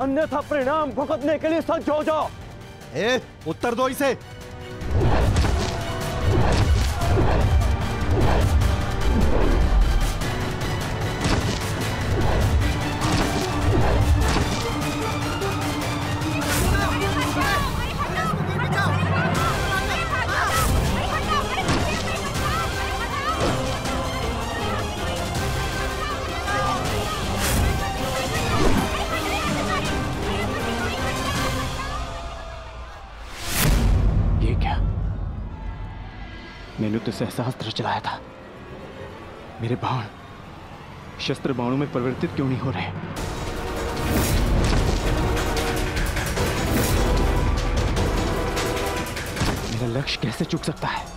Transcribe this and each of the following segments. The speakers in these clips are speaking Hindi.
अन्यथा परिणाम भुगतने के लिए सज्ज हो जाओ। उत्तर दो इसे। मैंने तो सहस्त्र चलाया था, मेरे बाण शस्त्र बाणों में परिवर्तित क्यों नहीं हो रहे? मेरा लक्ष्य कैसे चूक सकता है?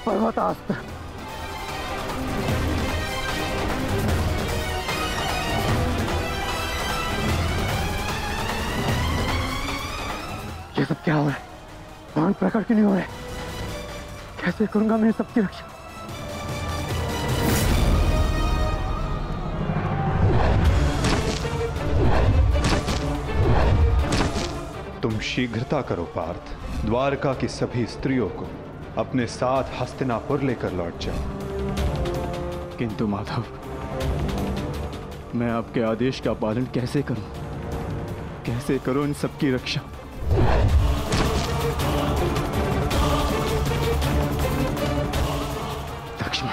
पर्वतास्त्र। ये सब क्या हो रहा है? बाण प्रकट क्यों नहीं हो रहे? कैसे करूंगा मैं सबकी रक्षा? तुम शीघ्रता करो पार्थ, द्वारका की सभी स्त्रियों को अपने साथ हस्तिनापुर लेकर लौट जाओ। किंतु माधव, मैं आपके आदेश का पालन कैसे करूं? कैसे करूं इन सबकी रक्षा? लक्ष्मण,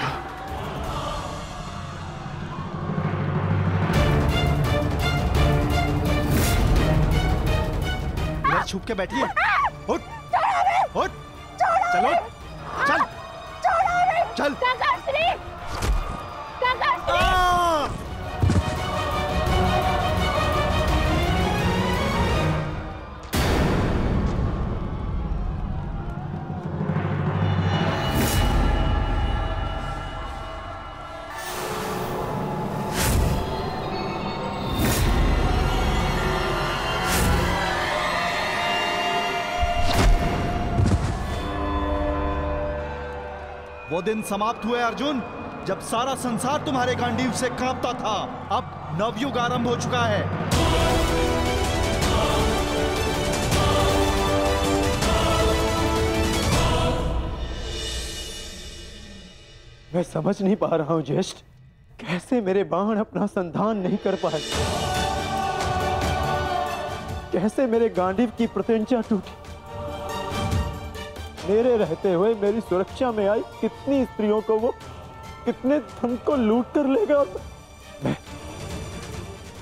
छुप के बैठिए। उठ, उठ, चलो, चल, चल। काकाश्री, काकाश्री। वो दिन समाप्त हुए अर्जुन, जब सारा संसार तुम्हारे गांडीव से कांपता था। अब नवयुग आरंभ हो चुका है। मैं समझ नहीं पा रहा हूं ज्येष्ठ, कैसे मेरे बाण अपना संधान नहीं कर पाए? कैसे मेरे गांडीव की प्रत्यंचा टूटी? मेरे रहते हुए मेरी सुरक्षा में आई कितनी स्त्रियों को वो कितने धन को लूट कर लेगा।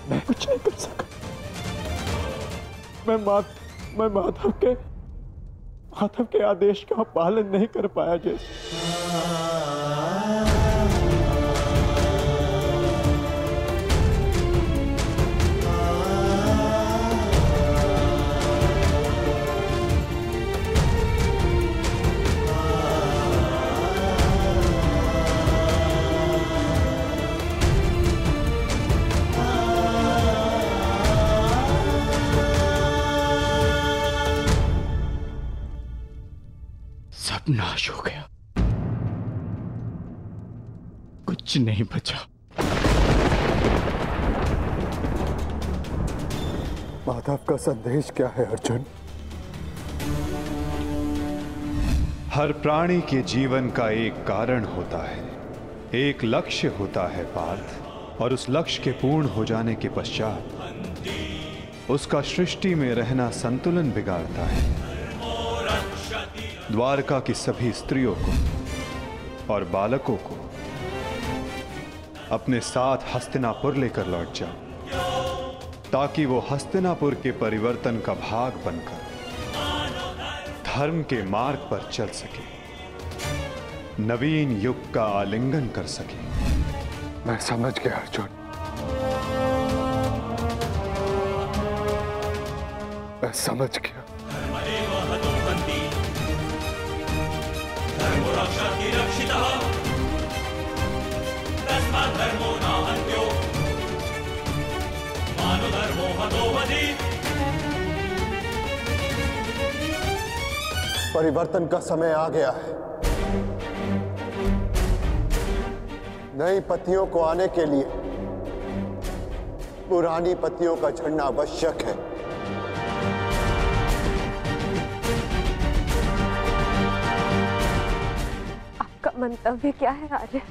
मैं कुछ नहीं कर सका। मैं माधव के आदेश का पालन नहीं कर पाया। जैसे नाश हो गया, कुछ नहीं बचा। माधव का संदेश क्या है अर्जुन? हर प्राणी के जीवन का एक कारण होता है, एक लक्ष्य होता है पार्थ, और उस लक्ष्य के पूर्ण हो जाने के पश्चात उसका सृष्टि में रहना संतुलन बिगाड़ता है। द्वारका की सभी स्त्रियों को और बालकों को अपने साथ हस्तिनापुर लेकर लौट जाओ, ताकि वो हस्तिनापुर के परिवर्तन का भाग बनकर धर्म के मार्ग पर चल सके, नवीन युग का आलिंगन कर सके। मैं समझ गया अर्जुन, मैं समझ गया। धर्मो रक्षति रक्षितः, तस्मात् धर्मो परिवर्तन का समय आ गया है। नई पत्तियों को आने के लिए पुरानी पत्तियों का झड़ना आवश्यक है। आपका मंतव्य क्या है आर्य?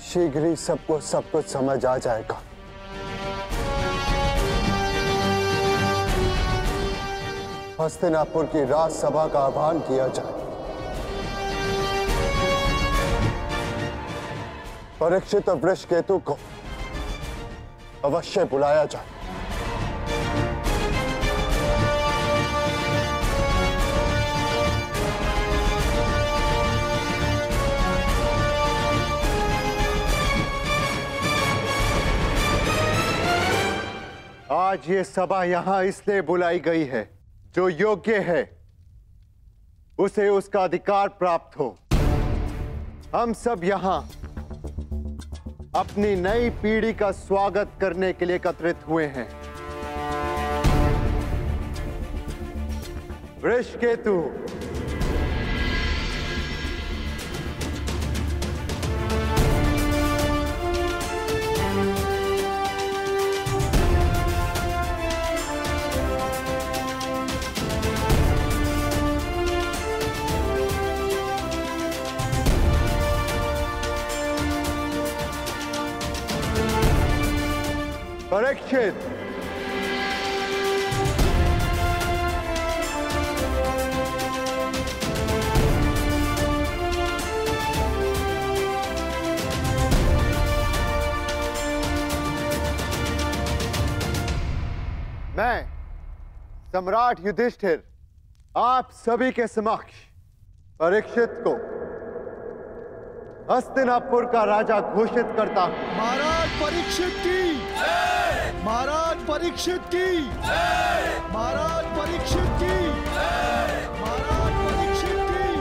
शीघ्र ही सबको सब कुछ समझ आ जाएगा। हस्तिनापुर की राजसभा का आह्वान किया जाए। परीक्षित और वृषकेतु को अवश्य बुलाया जाए। आज ये सभा यहां इसलिए बुलाई गई है, जो योग्य है उसे उसका अधिकार प्राप्त हो। हम सब यहां अपनी नई पीढ़ी का स्वागत करने के लिए एकत्रित हुए हैं। वृषकेतु, परीक्षित, मैं सम्राट युधिष्ठिर आप सभी के समक्ष परीक्षित को हस्तिनापुर का राजा घोषित करता हूं। महाराज परीक्षित की, महाराज परीक्षित की, महाराज परीक्षित की, महाराज परीक्षित की।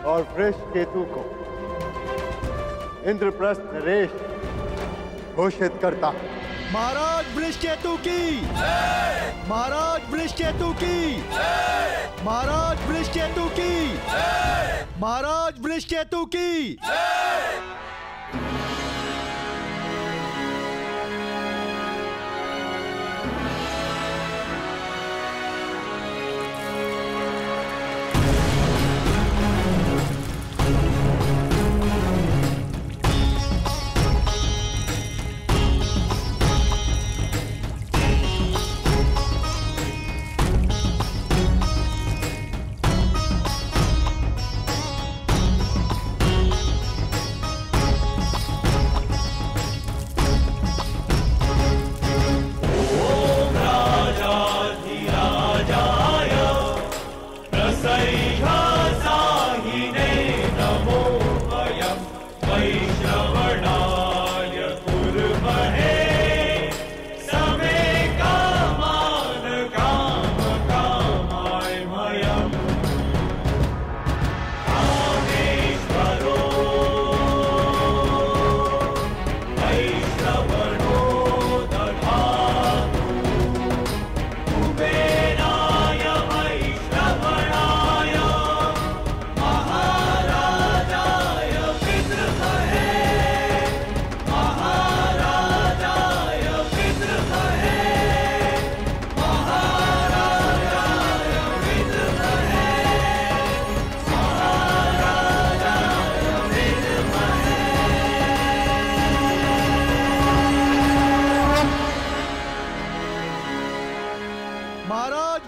और वृषकेतु को इंद्रप्रस्थ नरेश घोषित करता हूं। महाराज वृषकेतु की, महाराज वृषकेतु की, महाराज वृषकेतु की, महाराज वृषकेतु की।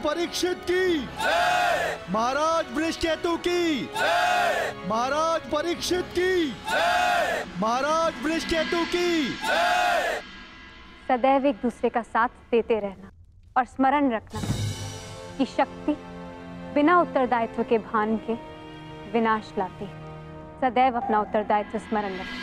परीक्षित की, महाराज वृषकेतु की, महाराज परीक्षित की, महाराज वृषकेतु की। सदैव एक दूसरे का साथ देते रहना और स्मरण रखना कि शक्ति बिना उत्तरदायित्व के भान के विनाश लाती है। सदैव अपना उत्तरदायित्व स्मरण रखना।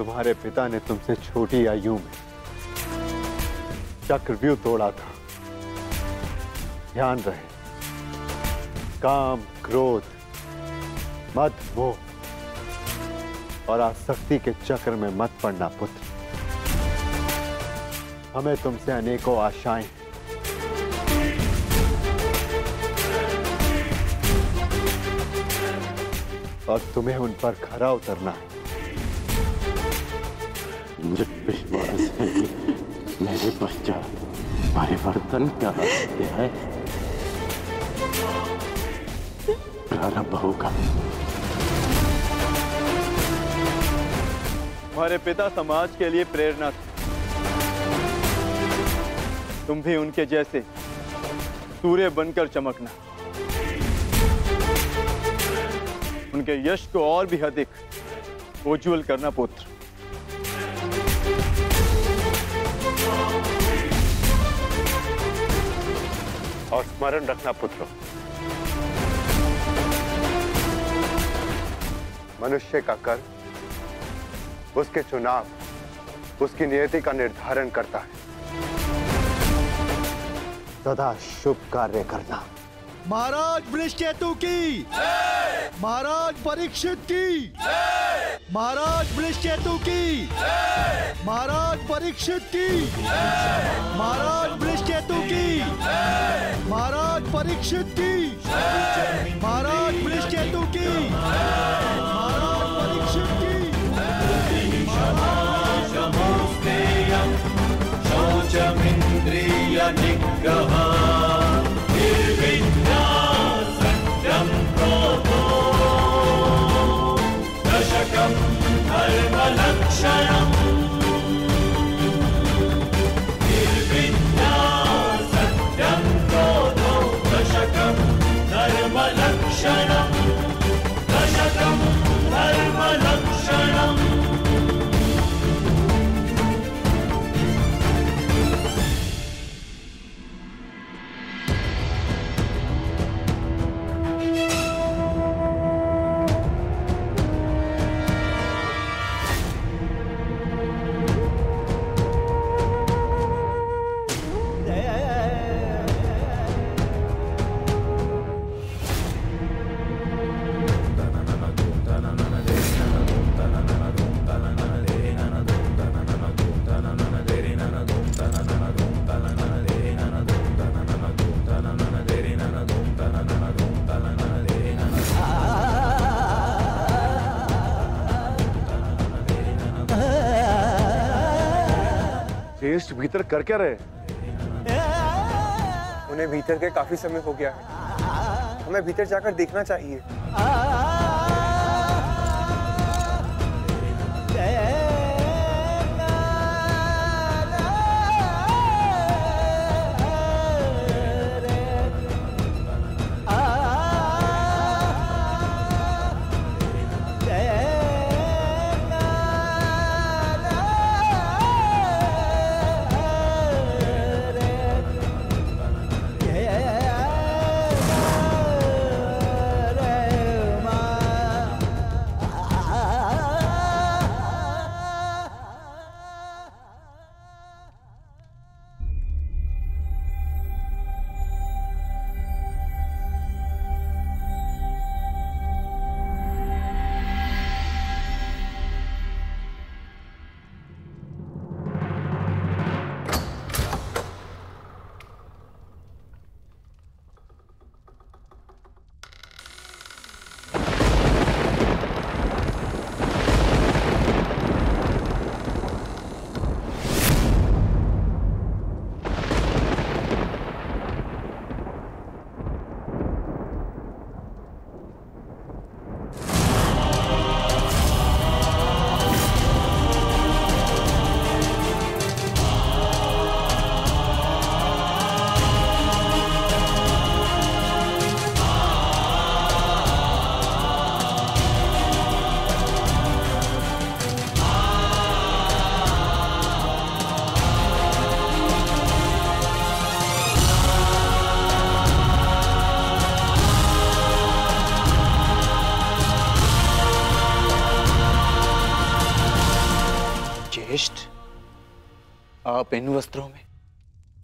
तुम्हारे पिता ने तुमसे छोटी आयु में चक्रव्यूह तोड़ा था। ध्यान रहे, काम, क्रोध, मद, मोह और आसक्ति के चक्र में मत पड़ना पुत्र। हमें तुमसे अनेकों आशाएं हैं। और तुम्हें उन पर खरा उतरना है। मुझे विश्वास है कि मेरे पश्चात परिवर्तन का रहस्य है प्रारंभ होगा। हमारे पिता समाज के लिए प्रेरणा थे। तुम भी उनके जैसे सूर्य बनकर चमकना, उनके यश को और भी अधिक उज्ज्वल करना पुत्र। और स्मरण रखना पुत्र, मनुष्य का कर्म उसके चुनाव, उसकी नियति का निर्धारण करता है। सदा शुभ कार्य करना। महाराज वृषकेतु की, महाराज परीक्षित की, महाराज वृषकेतु की, महाराज परीक्षित की, महाराज वृषकेतु की, महाराज परीक्षित की, महाराज वृषकेतु की, महाराज परीक्षित की। शौचमिंद्रिय निग्रह दशकं धर्मलक्षणम् निर्विद्या सत्यं क्रोधो दशकं धर्मलक्षणम् दशकं धर्मलक्षणम्। श्रेष्ठ भीतर कर क्या रहे? उन्हें भीतर के काफी समय हो गया है, हमें भीतर जाकर देखना चाहिए। आप इन वस्त्रों में?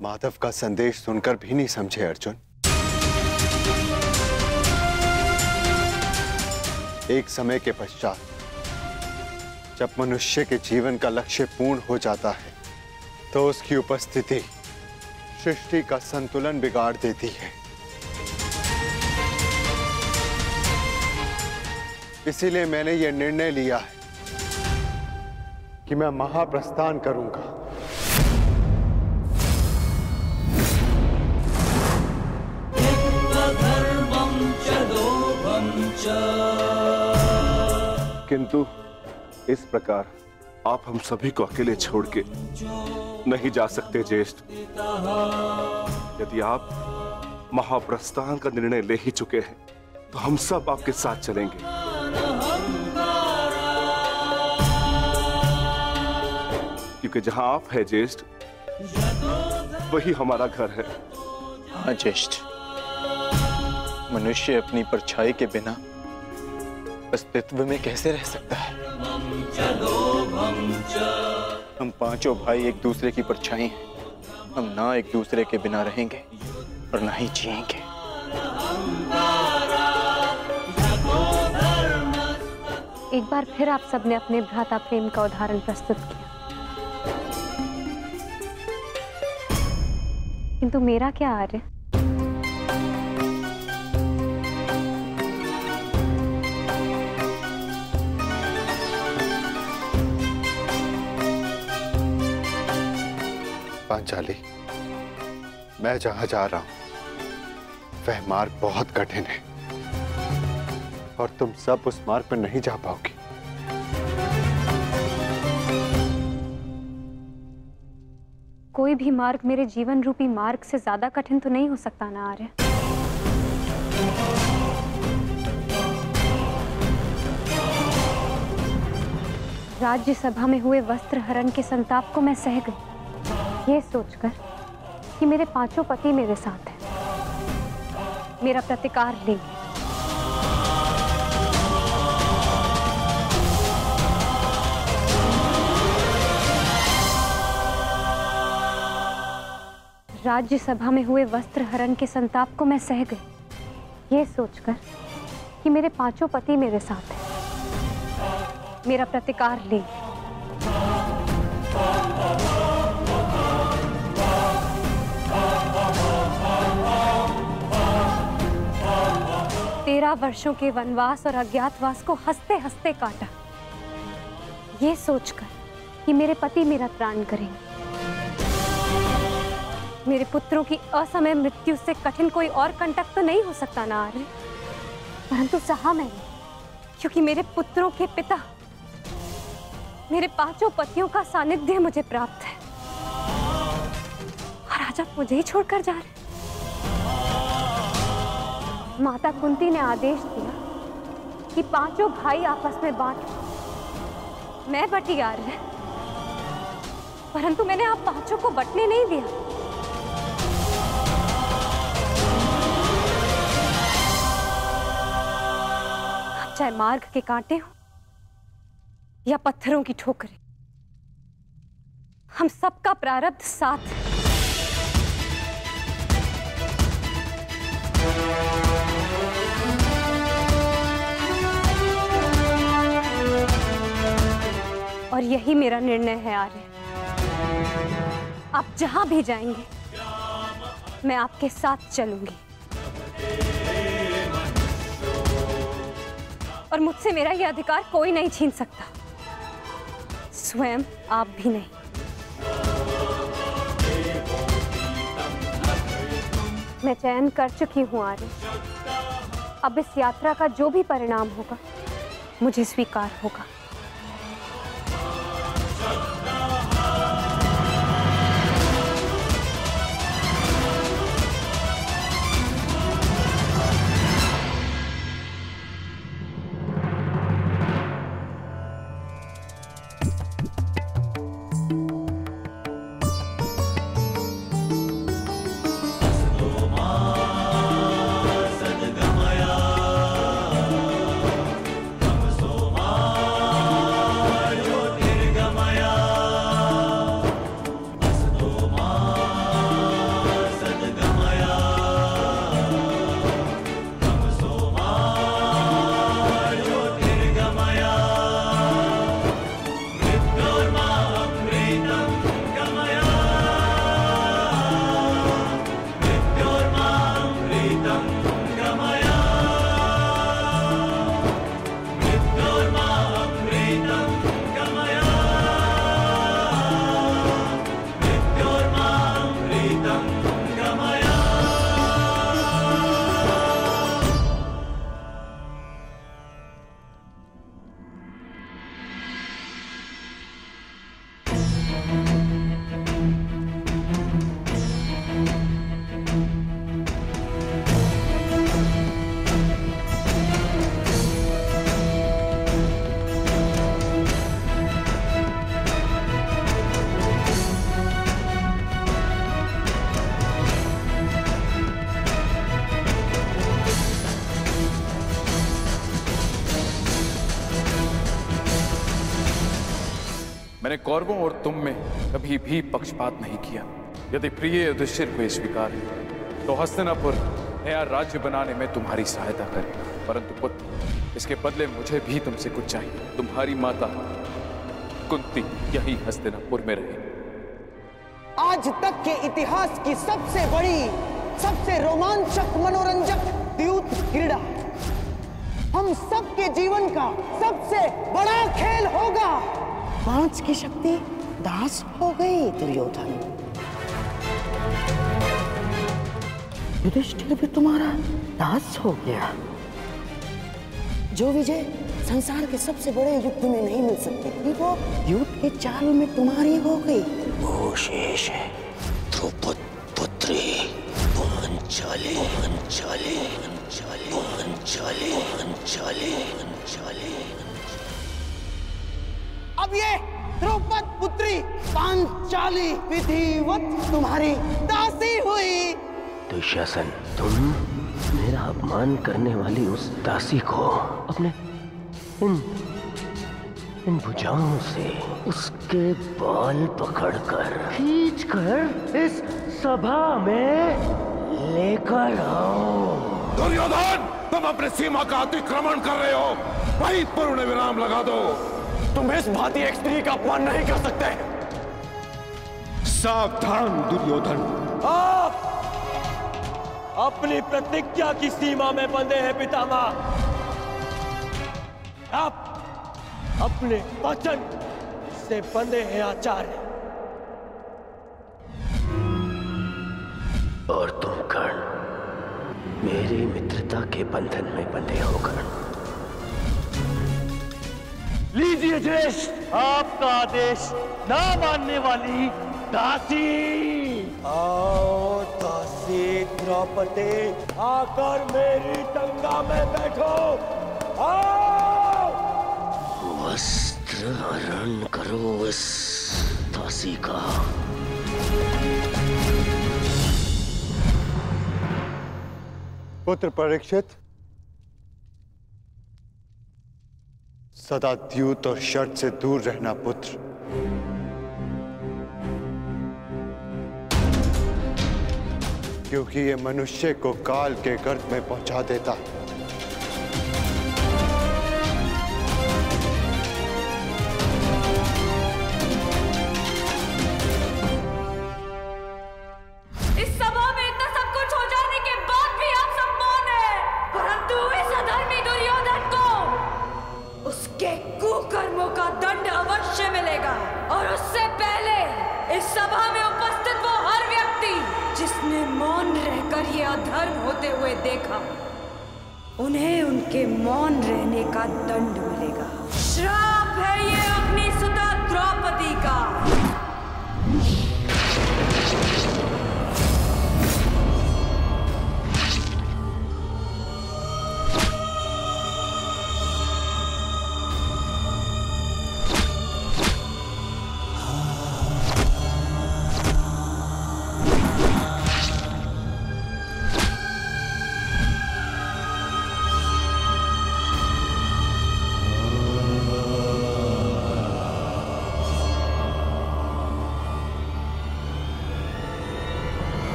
माधव का संदेश सुनकर भी नहीं समझे अर्जुन। एक समय के पश्चात जब मनुष्य के जीवन का लक्ष्य पूर्ण हो जाता है तो उसकी उपस्थिति सृष्टि का संतुलन बिगाड़ देती है। इसीलिए मैंने यह निर्णय लिया है कि मैं महाप्रस्थान करूंगा। किंतु इस प्रकार आप हम सभी को अकेले छोड़ के नहीं जा सकते ज्येष्ठ। यदि आप महाप्रस्थान का निर्णय ले ही चुके हैं तो हम सब आपके साथ चलेंगे। क्योंकि जहां आप हैं ज्येष्ठ, वही हमारा घर है। हाँ ज्येष्ठ, मनुष्य अपनी परछाई के बिना अस्तित्व में कैसे रह सकता है? हम पांचों भाई एक दूसरे की परछाई हैं। हम ना एक दूसरे के बिना रहेंगे और ना ही जिएंगे। एक बार फिर आप सबने अपने भ्राता प्रेम का उदाहरण प्रस्तुत किया, किंतु मेरा क्या आर्य? पांचाली, मैं जहां जा रहा हूं वह मार्ग बहुत कठिन है और तुम सब उस मार्ग पर नहीं जा पाओगी। कोई भी मार्ग मेरे जीवन रूपी मार्ग से ज्यादा कठिन तो नहीं हो सकता ना आर्य? राज्यसभा में हुए वस्त्र हरण के संताप को मैं सह गई, ये सोचकर कि मेरे पांचों पति मेरे साथ हैं, मेरा प्रतिकार लेंगे। राज्यसभा में हुए वस्त्र हरण के संताप को मैं सह गई, ये सोचकर कि मेरे पांचों पति मेरे साथ हैं, मेरा प्रतिकार लेंगे। 13 वर्षों के वनवास और अज्ञातवास को हंसते हंसते काटा, ये सोचकर कि मेरे पति मेरा त्राण करेंगे। मेरे पुत्रों की असमय मृत्यु से कठिन कोई और कंटक तो नहीं हो सकता ना आर्य, परंतु सहा मैंने, क्योंकि मेरे पुत्रों के पिता, मेरे पांचों पतियों का सानिध्य मुझे प्राप्त है, और आज आप मुझे ही छोड़कर जा रहे। माता कुंती ने आदेश दिया कि पांचों भाई आपस में बांट, मैं बटी आर्य, परंतु मैंने आप पांचों को बटने नहीं दिया। अब चाहे मार्ग के कांटे हो या पत्थरों की ठोकरें, हम सबका प्रारब्ध साथ है। और यही मेरा निर्णय है आर्य, आप जहां भी जाएंगे मैं आपके साथ चलूंगी, और मुझसे मेरा यह अधिकार कोई नहीं छीन सकता, स्वयं आप भी नहीं। मैं चयन कर चुकी हूं आर्य, अब इस यात्रा का जो भी परिणाम होगा मुझे स्वीकार होगा। मैंने कौरवों और तुम में कभी भी पक्षपात नहीं किया। यदि प्रिय युधिष्ठिर को स्वीकार है तो हस्तिनापुर नया राज्य बनाने में तुम्हारी सहायता करे, परंतु पुत्र इसके बदले मुझे भी तुमसे कुछ चाहिए। तुम्हारी माता कुंती यही हस्तिनापुर में रहे। आज तक के इतिहास की सबसे बड़ी, सबसे रोमांचक, मनोरंजक द्यूत क्रीड़ा हम सबके जीवन का सबसे बड़ा खेल होगा। 5 की शक्ति दास हो गई दुर्योधन। युधिष्ठिर भी तुम्हारा दास हो गया। जो विजय संसार के सबसे बड़े युद्ध में नहीं मिल सकती थी वो युद्ध के चाल में तुम्हारी हो गई। वो शेष है द्रौपद पुत्री पांचाली। अब ये द्रौपद पुत्री पांचाली विधिवत तुम्हारी दासी हुई। दुशासन, तुम मेरा अपमान करने वाली उस दासी को अपने इन भुजाओं से उसके बाल पकड़कर खींचकर इस सभा में लेकर आओ। दुर्योधन, तुम अपनी सीमा का अतिक्रमण कर रहे हो। वहीं पर उन्हें विराम लगा दो। तुम इस भांति एक स्त्री का अपमान नहीं कर सकते। सावधान दुर्योधन, आप अपनी प्रतिज्ञा की सीमा में बंधे हैं पितामह। आप अपने वचन से बंधे हैं आचार्य। और तुम कर्ण मेरी मित्रता के बंधन में बंधे हो कर्ण। लीजिए ज्येष्ठ आपका आदेश ना मानने वाली दासी। आओ दासी द्रौपदी, आकर मेरी टंगा में बैठो। आओ, वस्त्र हरण करो इस दासी का। पुत्र परीक्षित, सदा द्यूत और शर्त से दूर रहना पुत्र। क्योंकि ये मनुष्य को काल के गर्त में पहुंचा देता है। इस सभा में इतना सब कुछ हो जाने के बाद भी आप सब मौन हैं, परंतु इस अधर्मी दुर्योधन को उसके कुकर्मों का दंड अवश्य मिलेगा। और उससे पहले इस सभा में उपस्थित वो हर व्यक्ति जिसने मौन रहकर ये अधर्म होते हुए देखा, उन्हें उनके मौन रहने का दंड मिलेगा। श्राप है ये अपनी सुता द्रौपदी का।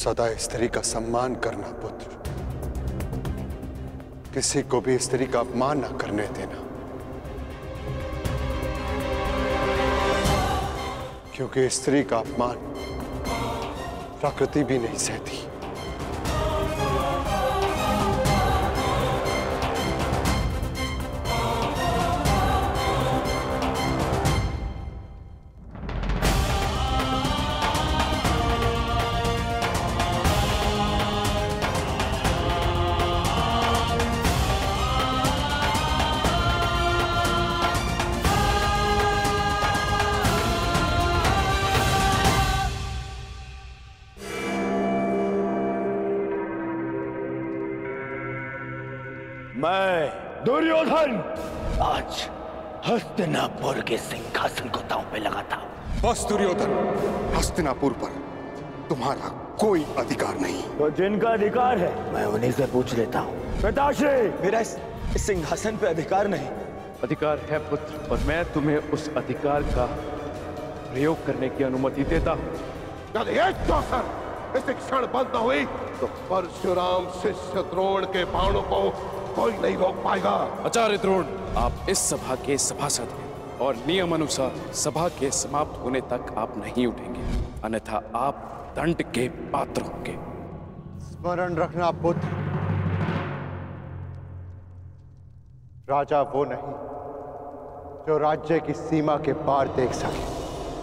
सदा स्त्री का सम्मान करना पुत्र। किसी को भी स्त्री का अपमान न करने देना, क्योंकि स्त्री का अपमान प्रकृति भी नहीं सहती। मैं दुर्योधन आज हस्तिनापुर के सिंहासन को दांव पे लगा था। बस दुर्योधन, हस्तिनापुर पर तुम्हारा कोई अधिकार नहीं। तो जिनका अधिकार है मैं उन्हीं से पूछ लेता हूँ। पिताश्री, मेरा इस सिंहासन पे अधिकार नहीं, अधिकार है पुत्र, और मैं तुम्हें उस अधिकार का प्रयोग करने की अनुमति देता हूं। यदि एक अवसर इस क्षण बंद न हुई तो परशुराम शिष्य द्रोण के बाणों को कोई नहीं रोक पाएगा। आचार्य द्रोण, आप इस सभा के सभासद हैं और नियम अनुसार सभा के समाप्त होने तक आप नहीं उठेंगे, अन्यथा आप दंड के पात्र होंगे। स्मरण रखना पुत्र, राजा वो नहीं जो राज्य की सीमा के पार देख सके।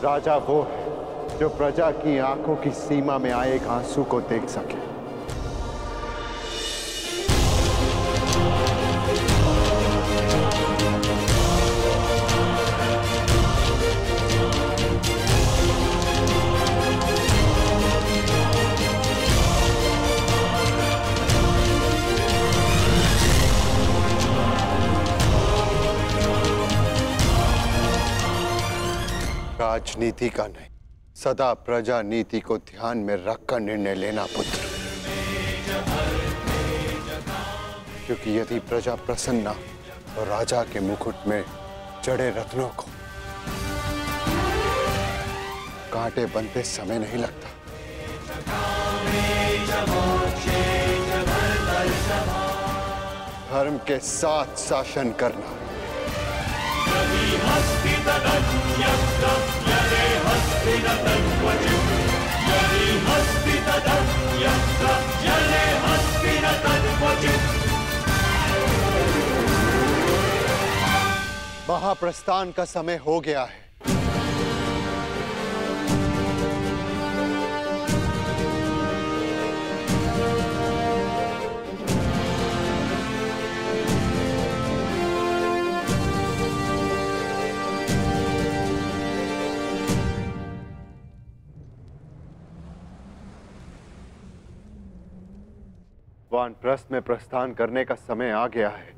राजा वो है जो प्रजा की आंखों की सीमा में आए एक आंसू को देख सके। राजनीति का नहीं, सदा प्रजा नीति को ध्यान में रखकर निर्णय लेना पुत्र, क्योंकि यदि प्रजा प्रसन्न तो राजा के मुकुट में जड़े रत्नों को कांटे बनते समय नहीं लगता। धर्म के साथ शासन करना, महाप्रस्थान का समय हो गया है। वानप्रस्थ में प्रस्थान करने का समय आ गया है।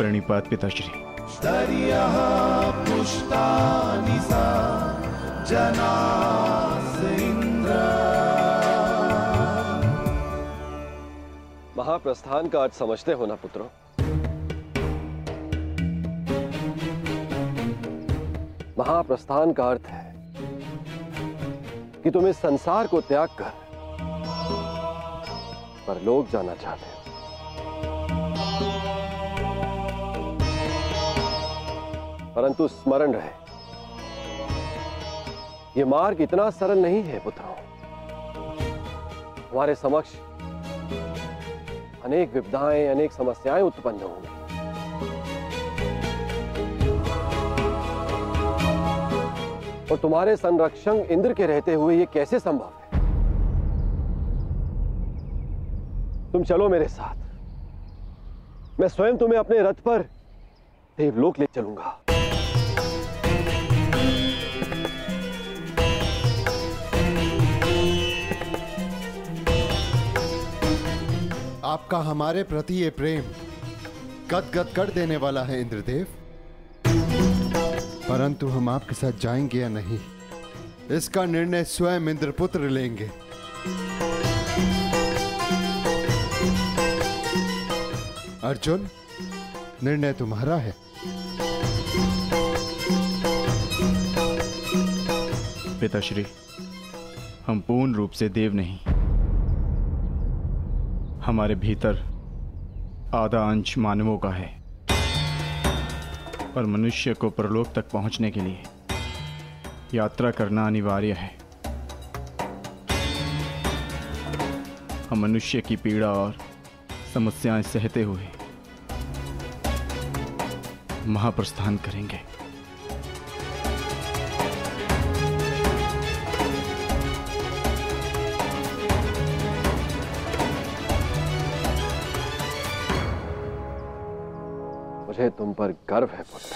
प्रणिपात पिताश्री। महाप्रस्थान का अर्थ समझते हो ना पुत्रों? महाप्रस्थान का अर्थ है कि तुम इस संसार को त्याग कर परलोक जाना चाहते हो। परंतु स्मरण रहे, यह मार्ग इतना सरल नहीं है पुत्रों। हमारे समक्ष अनेक विपदाएं, अनेक समस्याएं उत्पन्न होंगी। और तुम्हारे संरक्षक इंद्र के रहते हुए यह कैसे संभव है? तुम चलो मेरे साथ, मैं स्वयं तुम्हें अपने रथ पर देवलोक ले चलूंगा। आपका हमारे प्रति ये प्रेम गदगद कर देने वाला है इंद्रदेव, परंतु हम आपके साथ जाएंगे या नहीं, इसका निर्णय स्वयं इंद्रपुत्र लेंगे। अर्जुन, निर्णय तुम्हारा है। पिताश्री, हम पूर्ण रूप से देव नहीं, हमारे भीतर आधा अंश मानवों का है और मनुष्य को परलोक तक पहुंचने के लिए यात्रा करना अनिवार्य है। हम मनुष्य की पीड़ा और समस्याएं सहते हुए महाप्रस्थान करेंगे। मुझे तुम पर गर्व है पुत्र।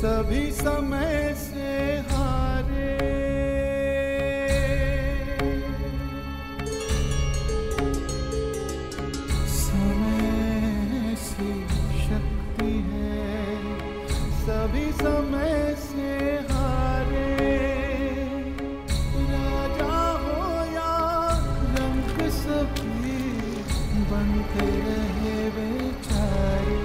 सभी समय से हारे, समय से शक्ति है, सभी समय से हारे। राजा हो या रंग सभी बनते रहे बेचारे।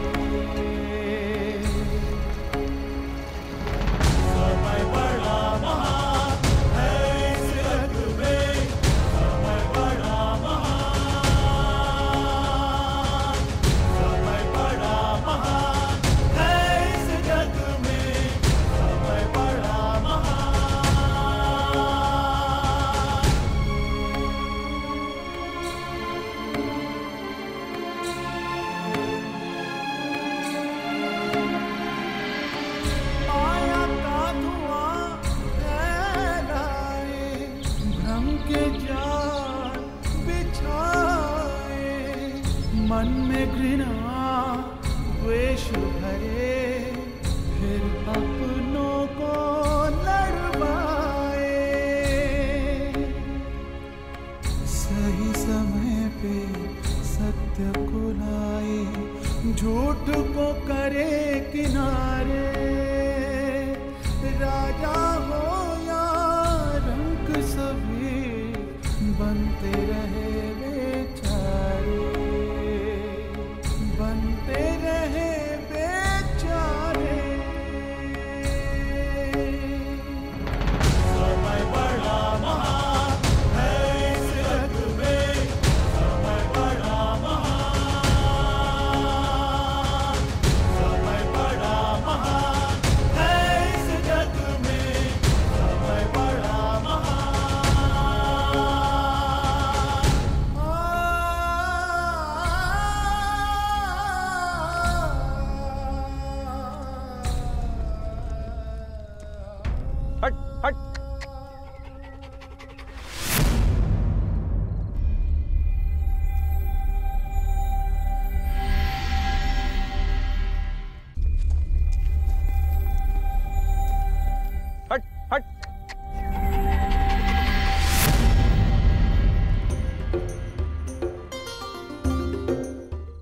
मन में घृणा द्वेष भरे, फिर अपनों को लड़वाए। सही समय पे सत्य को लाए, झूठ को करे किनारे। राजा हो या रंक सभी बनते रहे बेचारे, बनते रहे बेचारे। समय बड़ा महान है इस जग में, समय बड़ा महान, समय बड़ा महान है इस जग में।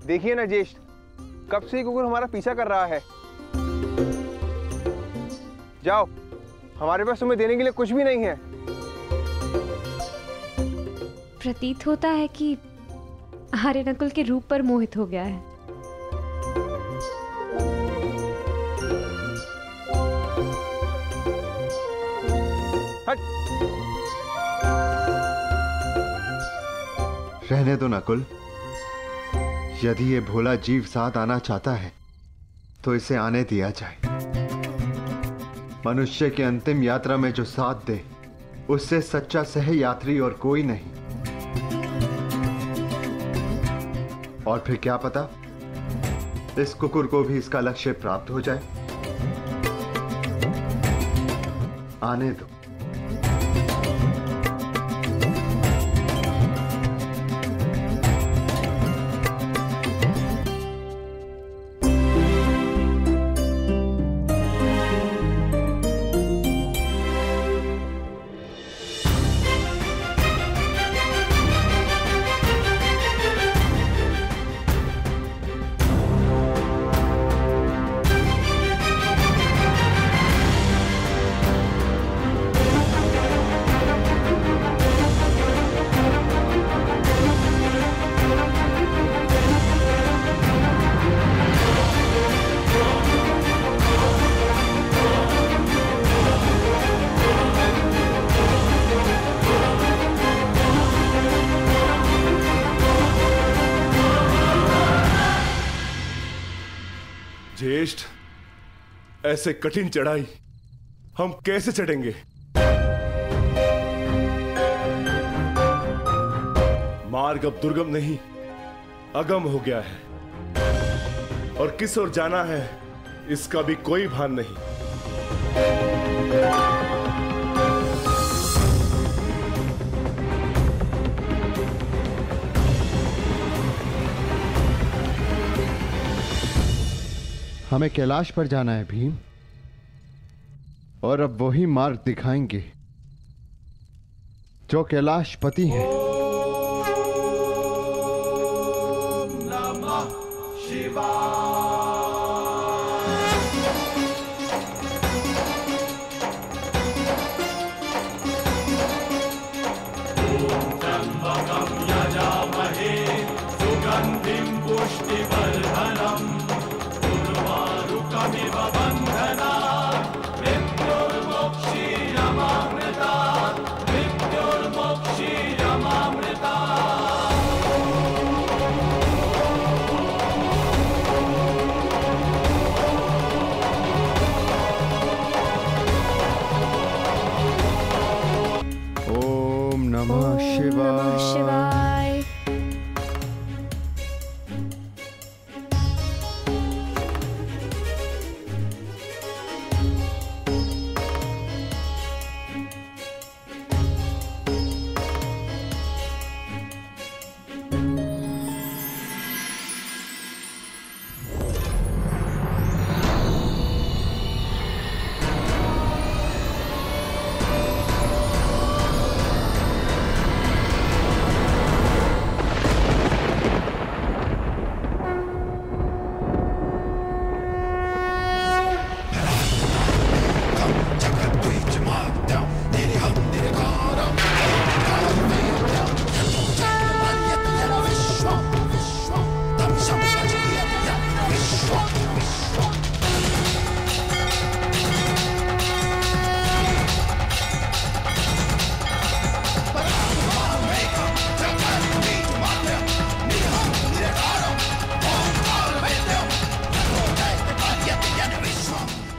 देखिए ना ज्येष्ठ, कब से कुकुर हमारा पीछा कर रहा है। जाओ, हमारे पास तुम्हें देने के लिए कुछ भी नहीं है। प्रतीत होता है कि आर्यनकुल के रूप पर मोहित हो गया है। रहने दो नकुल, यदि ये भोला जीव साथ आना चाहता है तो इसे आने दिया जाए। मनुष्य की अंतिम यात्रा में जो साथ दे उससे सच्चा सह यात्री और कोई नहीं। और फिर क्या पता इस कुकुर को भी इसका लक्ष्य प्राप्त हो जाए। आने दो। ज्येष्ठ, ऐसे कठिन चढ़ाई हम कैसे चढ़ेंगे? मार्ग अब दुर्गम नहीं, अगम हो गया है और किस ओर जाना है इसका भी कोई भान नहीं। हमें कैलाश पर जाना है भीम, और अब वही मार्ग दिखाएंगे जो कैलाशपति हैं। नमः शिवाय। त्र्यंबकं यजामहे सुगंधिं पुष्टिवर्धनम् उर्वारुकमिव बन्धनात् मृत्युर्मोक्षीयमामृतात् ओम नमः शिवाय।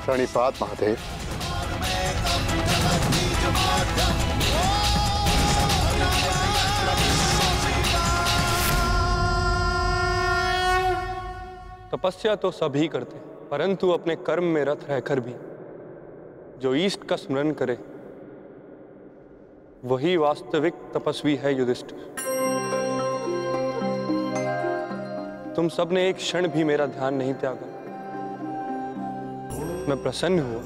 प्रणिपात महादेव। तपस्या तो सभी करते, परंतु अपने कर्म में रत रहकर भी जो ईष्ट का स्मरण करे वही वास्तविक तपस्वी है। युधिष्ठिर, तुम सबने एक क्षण भी मेरा ध्यान नहीं त्यागा। मैं प्रसन्न हुआ।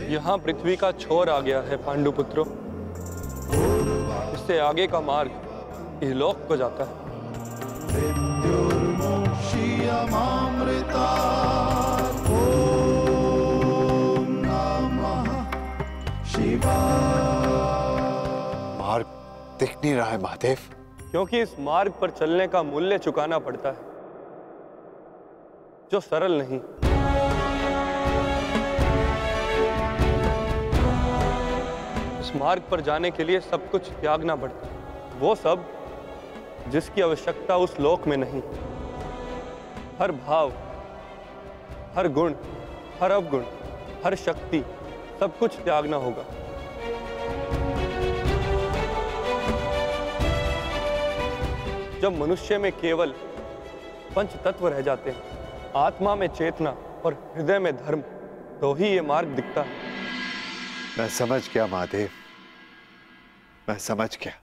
यहाँ पृथ्वी का छोर आ गया है पांडुपुत्रों। इससे आगे का मार्ग इहलोक को जाता है। मार्ग दिख नहीं रहा है महादेव। क्योंकि इस मार्ग पर चलने का मूल्य चुकाना पड़ता है, जो सरल नहीं। इस मार्ग पर जाने के लिए सब कुछ त्यागना पड़ता है, वो सब जिसकी आवश्यकता उस लोक में नहीं। हर भाव, हर गुण, हर अवगुण, हर शक्ति, सब कुछ त्यागना होगा। जब मनुष्य में केवल पंच तत्व रह जाते हैं, आत्मा में चेतना और हृदय में धर्म, तो ही ये मार्ग दिखता है। मैं समझ गया महादेव, मैं समझ गया।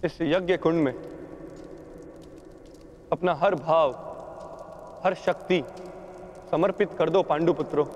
इस यज्ञ कुंड में अपना हर भाव, हर शक्ति समर्पित कर दो पांडुपुत्रों।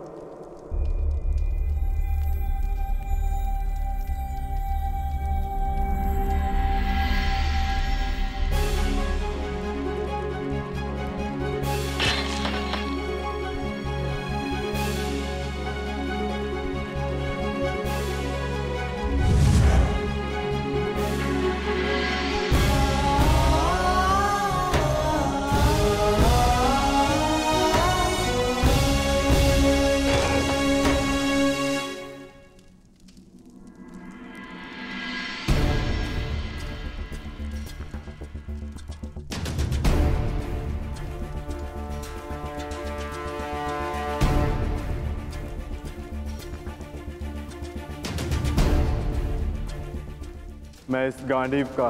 मैं इस गांडीव का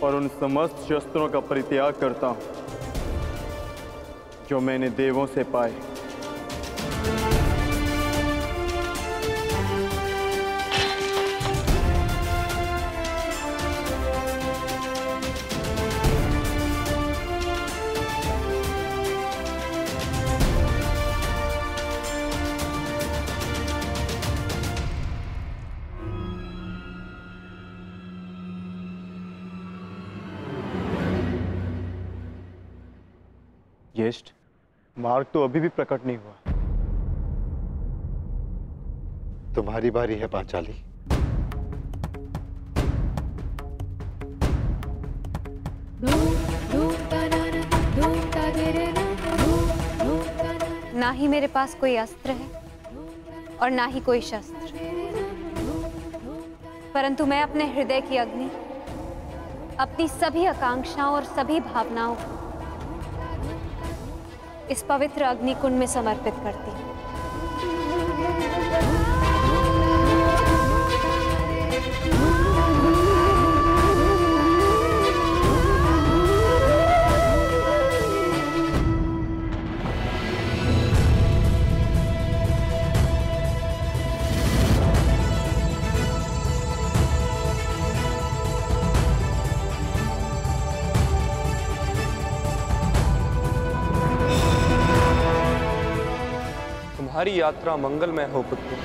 और उन समस्त शस्त्रों का परित्याग करता हूं जो मैंने देवों से पाए। ज्येष्ठ, मार्ग तो अभी भी प्रकट नहीं हुआ। तुम्हारी बारी है पांचाली। ना ही मेरे पास कोई अस्त्र है और ना ही कोई शस्त्र, परंतु मैं अपने हृदय की अग्नि, अपनी सभी आकांक्षाओं और सभी भावनाओं को इस पवित्र अग्निकुंड में समर्पित करती हूँ। तुम्हारी यात्रा मंगलमय हो पुत्र।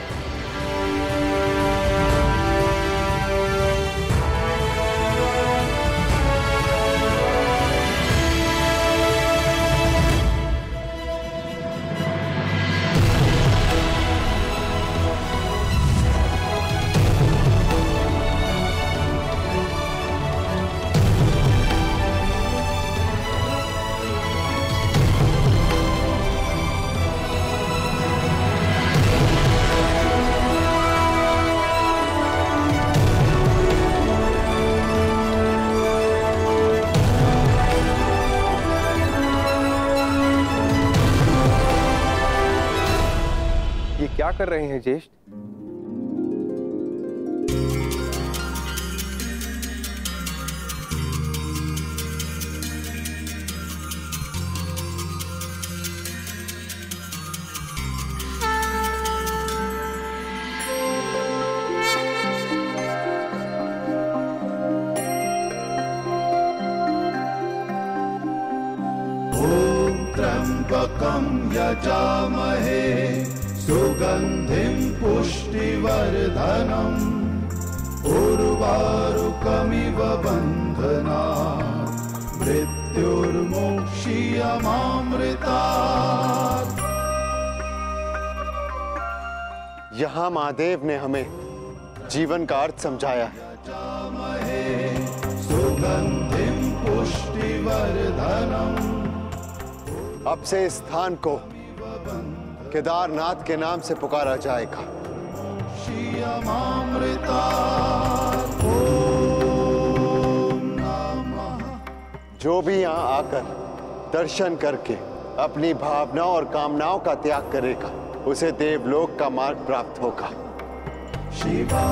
क्या कर रहे हैं ज्येष्ठ? ॐ त्र्यम्बकं यजामहे सुगन्धिं पुष्टिवर्धनम् उर्वारुकमिव बन्धनात् मृत्युर्मोक्षीयमामृतात्। यहाँ महादेव ने हमें जीवन का अर्थ समझाया है। सुगन्धिं पुष्टिवर्धनम्। अब से इस स्थान को केदारनाथ के नाम से पुकारा जाएगा। जो भी यहाँ आकर दर्शन करके अपनी भावनाओं और कामनाओं का त्याग करेगा उसे देवलोक का मार्ग प्राप्त होगा। शिवा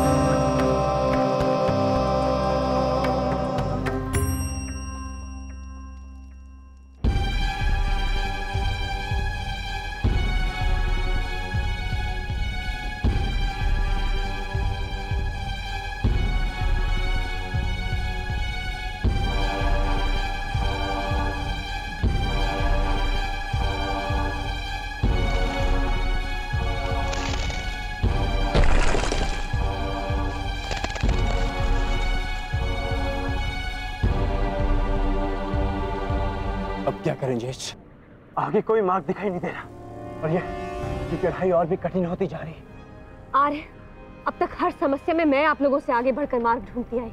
अब क्या करें ज्येष्ठ? आगे कोई मार्ग दिखाई नहीं दे रहा और ये चढ़ाई और भी कठिन होती जा रही है। आर्य, अब तक हर समस्या में मैं आप लोगों से आगे बढ़कर मार्ग ढूंढती आई।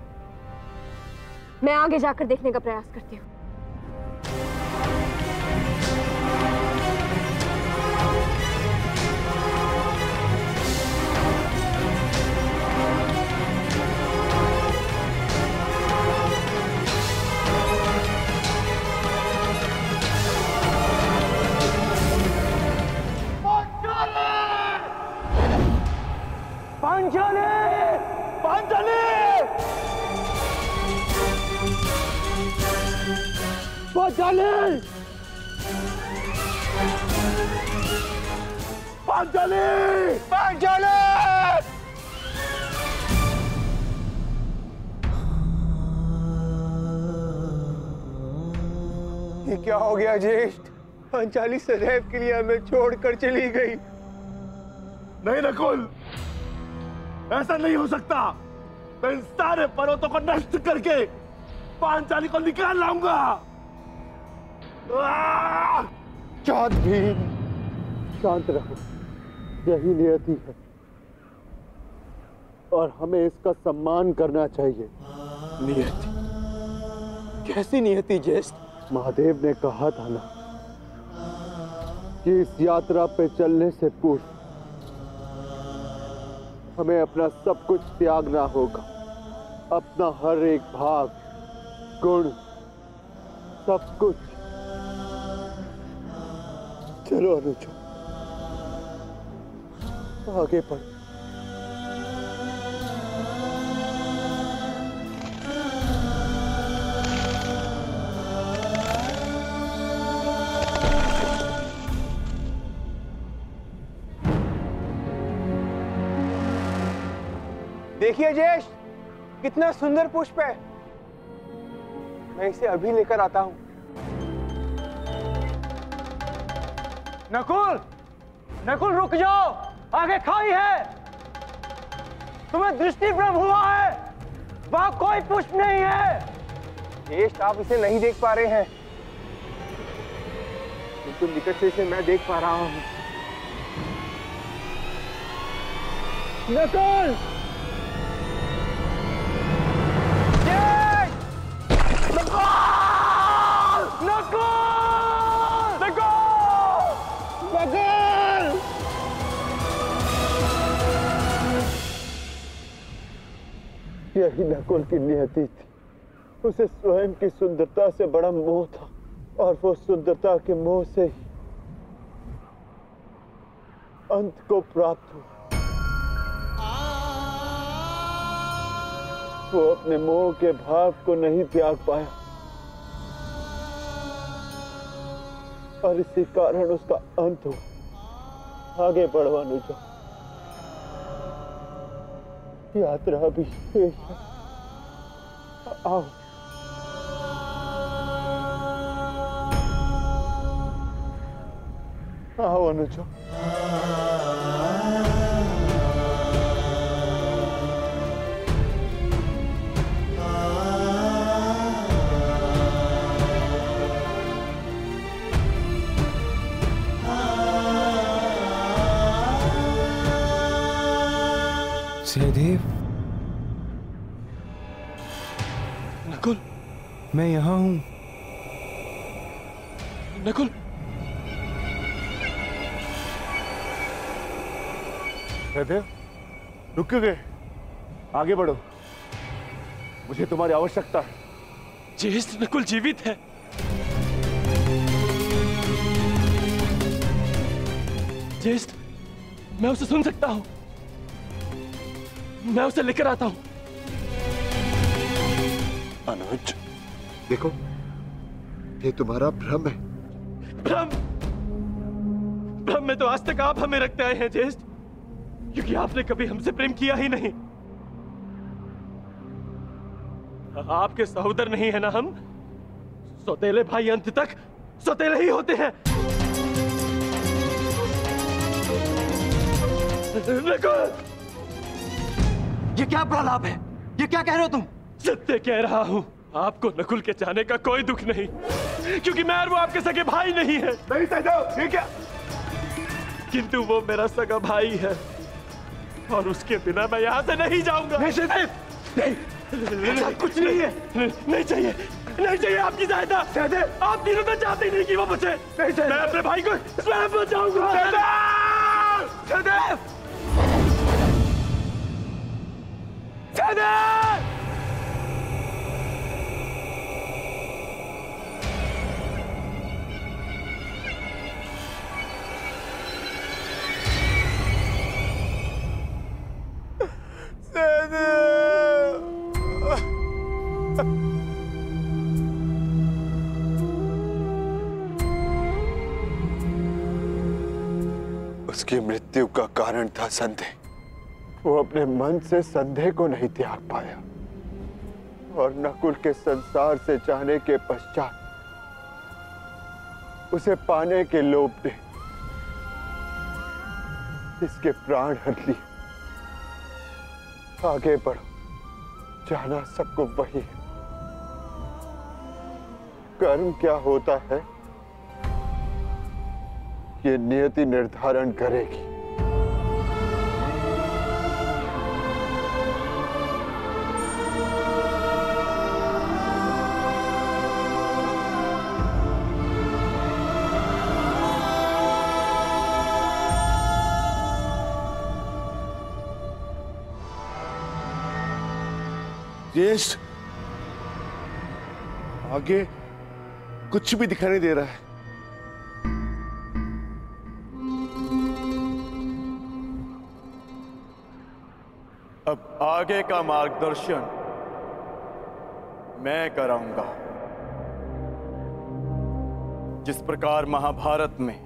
मैं आगे जाकर देखने का प्रयास करती हूँ। पांचाली! पांचाली! पांचाली! पांचाली! पांचाली! ये क्या हो गया ज्येष्ठ? पांचाली सदैव के लिए हमें छोड़कर चली गई। नहीं नकुल, ऐसा नहीं हो सकता। मैं इन सारे पर्वतों को नष्ट करके पांचाली को निकाल लाऊंगा। चाँद भी शांत रहो, यही नियति है और हमें इसका सम्मान करना चाहिए। नियति? कैसी नियति ज्येष्ठ? महादेव ने कहा था ना कि इस यात्रा पे चलने से पूर्व हमें अपना सब कुछ त्यागना होगा। अपना हर एक भाग, गुण, सब कुछ। चलो अनुज, आगे बढ़ो। देखिए ज्येष्ठ, कितना सुंदर पुष्प है। मैं इसे अभी लेकर आता हूं। नकुल, नकुल रुक जाओ, आगे खाई है। तुम्हें दृष्टि भ्रम हुआ है, वहां कोई पुष्प नहीं है। ज्येष्ठ, आप इसे नहीं देख पा रहे हैं, किंतु निकट से इसे मैं देख पा रहा हूं। नकुल! यही नकुल की नियति थी। उसे स्वयं की सुंदरता से बड़ा मोह था और वो सुंदरता के मोह से ही अंत को प्राप्त हुआ। वो अपने मोह के भाव को नहीं त्याग पाया और इसी कारण उसका अंत हुआ। आगे बढ़ो अनुजा, यात्रा भी आओ। आओ अनुजा। सहदेव, नकुल, मैं यहां हूं। नकुल, सहदेव, रुक क्यों गए? आगे बढ़ो, मुझे तुम्हारी आवश्यकता है। ज्येष्ठ, नकुल जीवित है। ज्येष्ठ, मैं उसे सुन सकता हूं। मैं उसे लेकर आता हूं। अनुज, देखो, ये तुम्हारा भ्रम है। भ्रम? भ्रम में तो आज तक आप हमें रखते आए हैं ज्येष्ठ, क्योंकि आपने कभी हमसे प्रेम किया ही नहीं। आपके सहोदर नहीं है ना हम? सौतेले भाई अंत तक सौतेले ही होते हैं। नकुल! ये क्या प्रलाप है? ये क्या कह रहे हो तुम? सत्य कह रहा हूं। आपको नकुल के जाने का कोई दुख नहीं, क्योंकि मैं और वो आपके सगे भाई नहीं है। नहीं सहदेव, ये क्या? किंतु वो मेरा सगा भाई है और उसके बिना मैं यहाँ से नहीं जाऊंगा। नहीं सहदेव, नहीं, कुछ नहीं है। नहीं चाहिए, नहीं चाहिए आपकी सहायता। सहदेव, आप तीनों तो चाहते नहीं कि वो बचे। मैं अपने भाई को स्वयं बचाऊंगा। सहदेव! सहदेव! उसकी मृत्यु का कारण था संदेह। वो अपने मन से संदेह को नहीं त्याग पाया और नकुल के संसार से जाने के पश्चात उसे पाने के लोभ ने इसके प्राण हर लिए। आगे बढ़ो, जाना सबको वही है। कर्म क्या होता है ये नियति निर्धारण करेगी। ज्येष्ठ, आगे कुछ भी दिखाई नहीं दे रहा है। अब आगे का मार्गदर्शन मैं कराऊंगा। जिस प्रकार महाभारत में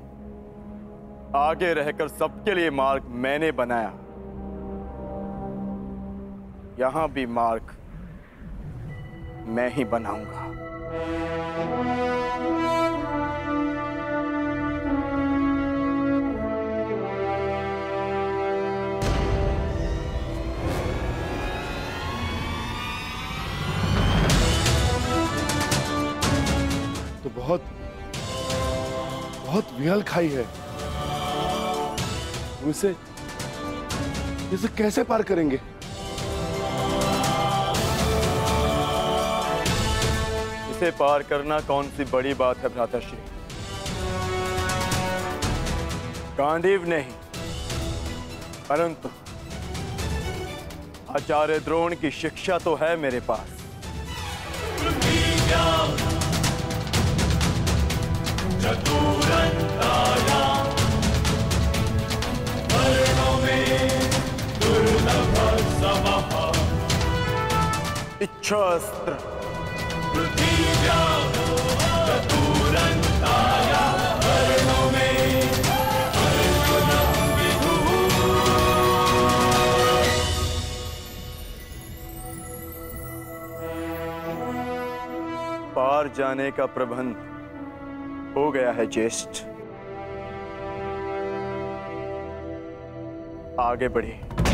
आगे रहकर सबके लिए मार्ग मैंने बनाया, यहां भी मार्ग मैं ही बनाऊंगा। बहुत बहुत विहल खाई है। इसे कैसे पार करेंगे? इसे पार करना कौन सी बड़ी बात है भ्राताश्री। गांडीव नहीं, परंतु आचार्य द्रोण की शिक्षा तो है मेरे पास। इच्छास्त्र पार जाने का प्रबंध हो गया है ज्येष्ठ। आगे बढ़िए।